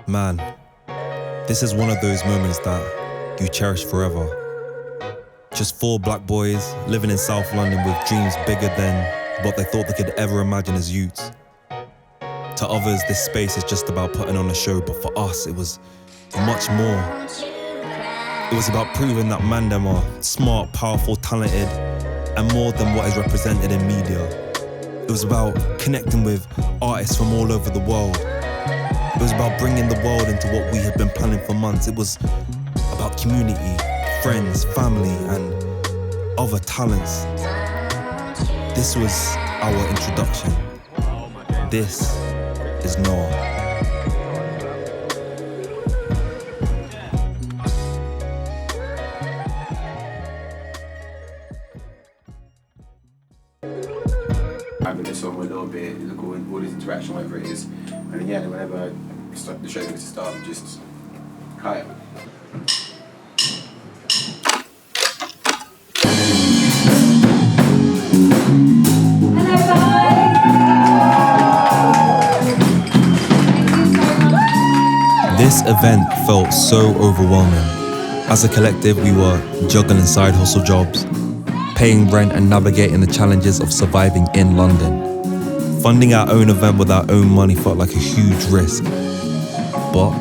Man, this is one of those moments that you cherish forever. Just four black boys living in South London with dreams bigger than what they thought they could ever imagine as youths. To others, this space is just about putting on a show, but for us, it was much more. It was about proving that man them are smart, powerful, talented, and more than what is represented in media. It was about connecting with artists from all over the world. It was about bringing the world into what we had been planning for months. It was about community, friends, family, and other talents. This was our introduction. This is NOWA. Having this song a little bit, all this interaction, whatever it is, and then whenever the show goes to start, just cut it. Hello guys! This event felt so overwhelming. As a collective, we were juggling side hustle jobs, paying rent and navigating the challenges of surviving in London. Funding our own event with our own money felt like a huge risk. But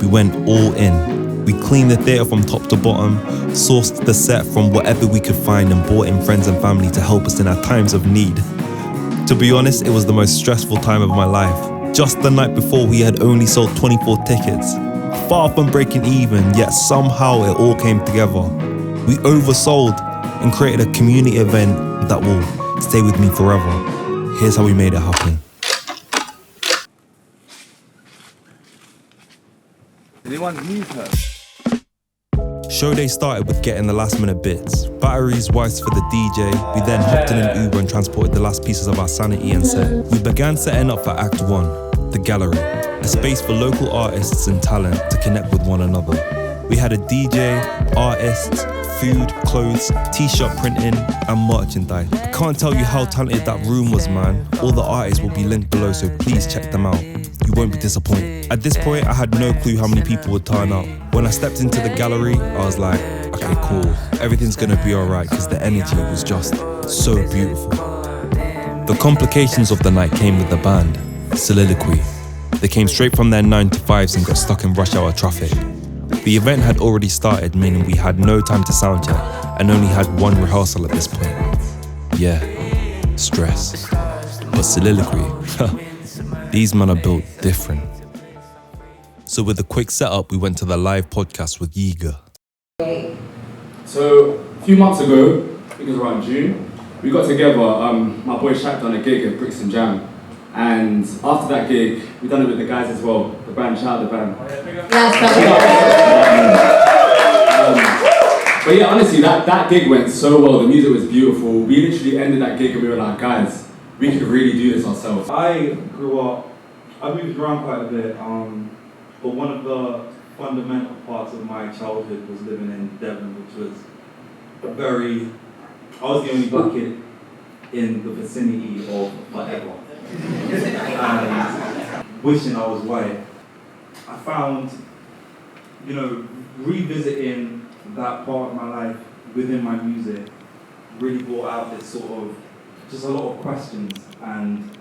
we went all in. We cleaned the theatre from top to bottom, sourced the set from whatever we could find, and brought in friends and family to help us in our times of need. To be honest, it was the most stressful time of my life. Just the night before, we had only sold 24 tickets. Far from breaking even, yet somehow it all came together. We oversold and created a community event that will stay with me forever. Here's how we made it happen. Anyone need her? Show day started with getting the last minute bits. Batteries, wires for the DJ. We then hopped in an Uber and transported the last pieces of our sanity and set. We began setting up for Act 1, the gallery, a space for local artists and talent to connect with one another. We had a DJ, artists, food, clothes, t-shirt printing, and merchandise. I can't tell you how talented that room was, man. All the artists will be linked below, so please check them out. You won't be disappointed. At this point, I had no clue how many people would turn up. When I stepped into the gallery, I was like, okay, cool. Everything's gonna be alright, because the energy was just so beautiful. The complications of the night came with the band, Soliloquy. They came straight from their 9 to 5s and got stuck in rush hour traffic. The event had already started, meaning we had no time to soundcheck and only had one rehearsal at this point. Yeah, stress. But Soliloquy, these men are built different. So with a quick setup, we went to the live podcast with YIIGAA. So a few months ago, I think it was around June, we got together, my boy Shaq done a gig at Bricks and Jam. And after that gig, we done it with the guys as well, the band, shout out the band. But yeah, honestly, that gig went so well, the music was beautiful. We literally ended that gig and we were like, guys, we could really do this ourselves. I grew up, I moved around quite a bit, but one of the fundamental parts of my childhood was living in Devon, which was I was the only black kid in the vicinity of whatever. And wishing I was white. I found, revisiting that part of my life within my music really brought out this sort of, just a lot of questions and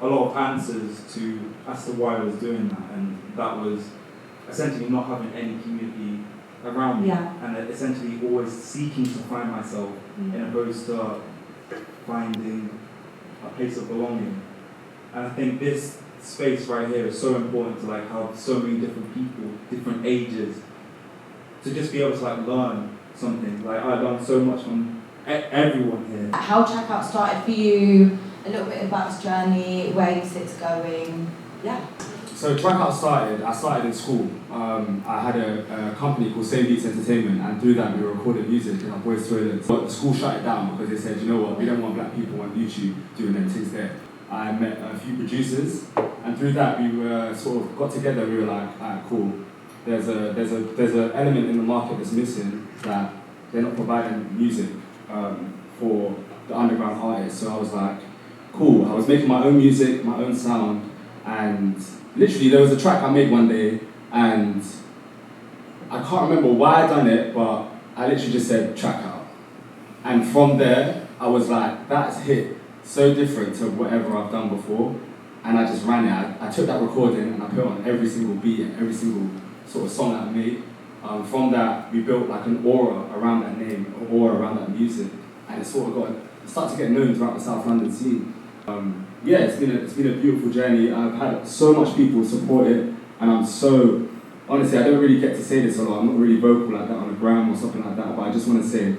a lot of answers as to why I was doing that. And that was essentially not having any community around me. Yeah. And essentially always seeking to find myself in opposed to finding a place of belonging. And I think this space right here is so important to have so many different people, different ages, to just be able to learn something. I learned so much from everyone here. How Track Out started for you, a little bit about its journey, where you see it's going. Yeah. So Track Out I started in school. I had a company called Same Beats Entertainment, and through that we recorded music in our boys' toilets. But the school shut it down because they said, you know what, we don't want black people on YouTube doing them things there. I met a few producers, and through that we were sort of got together. We were like, alright, cool. There's an element in the market that's missing, that they're not providing music for the underground artists. So I was like, cool. I was making my own music, my own sound, And literally there was a track I made one day, and I can't remember why I done it, but I literally just said track out. And from there, I was like, that's hit so different to whatever I've done before. And I just ran it. I took that recording and I put it on every single beat and every single sort of song that I made. From that, we built like an aura around that name, an aura around that music. And it sort of started to get known throughout the South London scene. Yeah, it's been a beautiful journey. I've had so much people support it, and I'm so, honestly, I don't really get to say this a lot. I'm not really vocal like that on the gram or something like that, but I just want to say,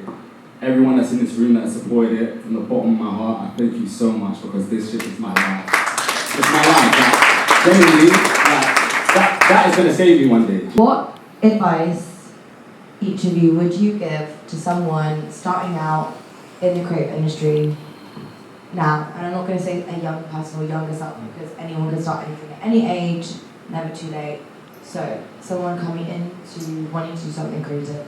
everyone that's in this room that supported it, from the bottom of my heart, I thank you so much, because this shit is my life. It's my life. Like, genuinely, that is going to save me one day. What advice, each of you, would you give to someone starting out in the creative industry now? And I'm not going to say a young person or younger self, because anyone can start anything at any age, never too late. So, someone coming into wanting to do something creative.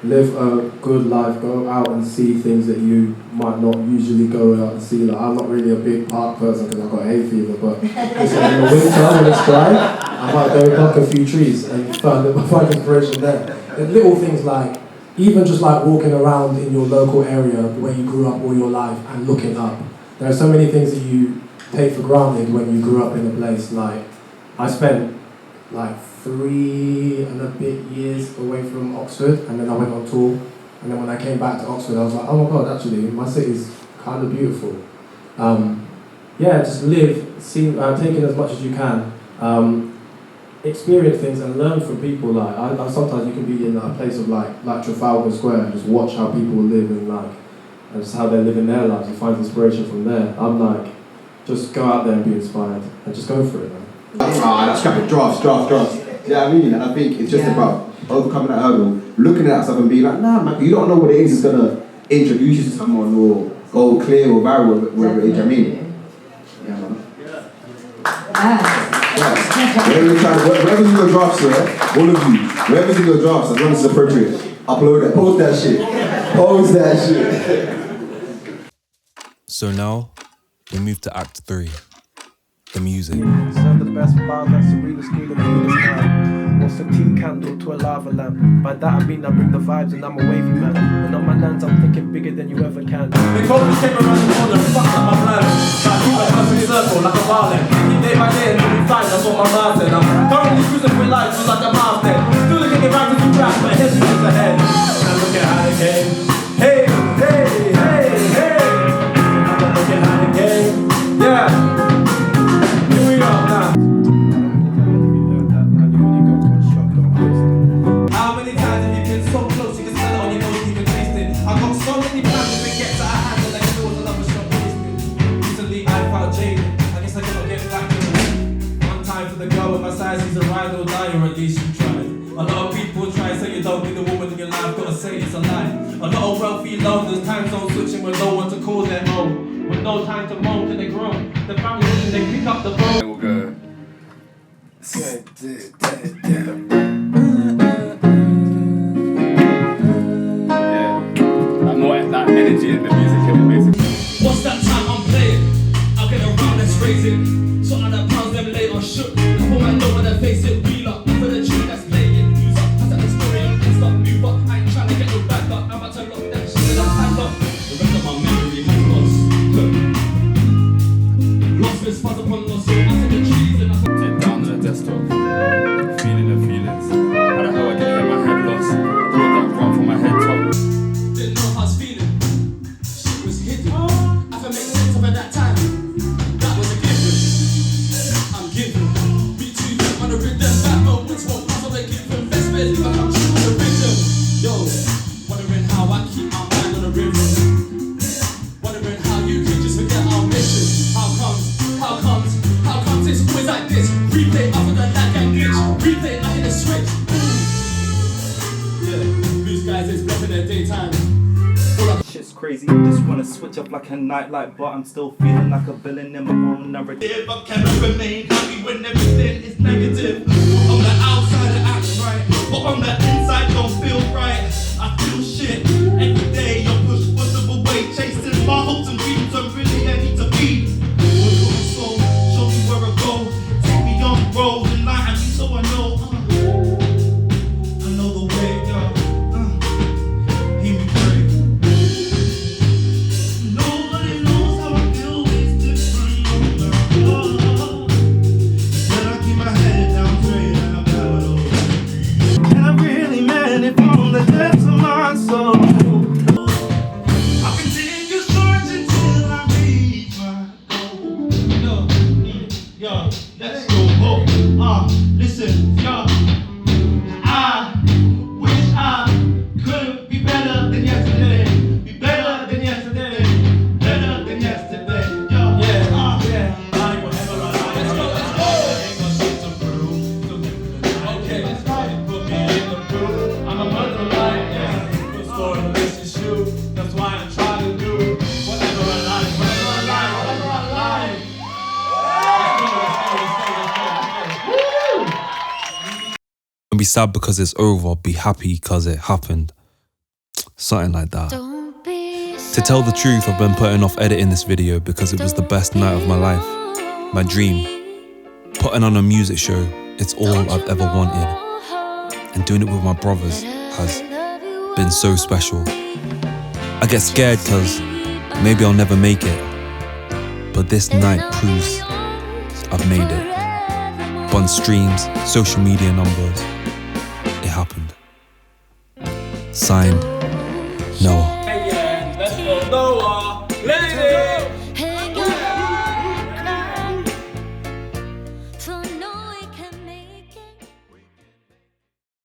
Live a good life, go out and see things that you might not usually go out and see. Like, I'm not really a big park person because I've got hay fever, but in the winter when it's dry, I might go pluck a few trees and find inspiration there. And little things like, even just like walking around in your local area where you grew up all your life and looking up. There are so many things that you take for granted when you grew up in a place. Like, I spent like 3 and a bit years away from Oxford, and then I went on tour, and then when I came back to Oxford I was like, oh my god, actually my city's kind of beautiful. Yeah, just live, see, take in as much as you can, experience things and learn from people. Like I sometimes you can be in a place of like Trafalgar Square and just watch how people live and just how they're living their lives and find inspiration from there. I'm like, just go out there and be inspired and just go for it, man. That's scrapping drafts. You know what I mean? And I think it's just about overcoming that hurdle, looking at stuff and being like, nah, man, you don't know what it is that's gonna introduce you to someone or go clear or viral, whatever it is. I mean, yeah, man. Wherever's in your drafts, all of you, wherever's in your drafts, as long as it's appropriate, upload it, post that shit. So now, we move to Act 3. The music. Serve the best bar, that's the realest school of realest man. What's a tea candle to a lava lamp? By that I mean I bring the vibes and I'm a wavy man. And on my lands I'm thinking bigger than you ever can. They told me came around the corner and fucked up my plan. Like you went up in a circle like a violin. Day by day until we find that's what my mind said. I'm currently cruising with life just like a mouse dead. Still looking around to do rap, but here's who's ahead. And look at how they came. Hey, hey, hey, hey. And look at how they came. Yeah. How many times have you been so close you can smell it on your nose, you can taste it? I got so many plans to get to a handle like it was another shot wasted. Recently I felt jaded, I guess I gotta get back to it. One time for the girl with my size, he's a ride or die, or at least you tried. A lot of people try to say you don't need a woman in your life, gotta say it's a lie. A lot of wealthy loners, time zone switching with no one to call their own. With no time to moan till they grow. The family they pick up the phone. We'll go. That energy in the music in it, basically. What's that time I'm playing? I'll get around, let's raise it. So on that pounds them later shook. Couple man know when they face it, wheel up. For the tune that's playing, use up. I tell the story on Insta, move up. I ain't trying to get no back up. I'm about to lock that shit and I'm packed up. The rest of my memory has lost. Lost this fuzz upon lost. So I said the trees and I said Head down to the desktop, feeling the feelings. How the hell I get my head lost? Brought that run from my head top. didn't know how I was feeling. Shit was hidden. I can make sense of it that time. That was a given. I'm giving. Beat too young on the rhythm. That moments won't pass on the given. Best believe I come true on the rhythm. Yo, wondering how I keep my mind on the rhythm. Wondering how you can just forget our mission. How comes it's always like this? Replay after the lag and glitch. Replay, I hit a switch. Yeah, blue skies is blessing their daytime. Shit's crazy, I just wanna switch up like a nightlight, but I'm still feeling like a villain in my own narrative. I cannot remain happy when everything is negative. On the outside I act right, but on the inside don't feel right. I feel shit every day. I push possible away, chasing my hopes and dreams. I'm really I need to be. Show me where I go. be sad because it's over, be happy because it happened. Something like that. To tell the truth, I've been putting off editing this video because it was the best night of my life. My dream. Putting on a music show, it's all I've ever wanted. And doing it with my brothers has been so special. I get scared because maybe I'll never make it. But this night proves I've made it. On streams, social media numbers, it happened. Signed, NOWA.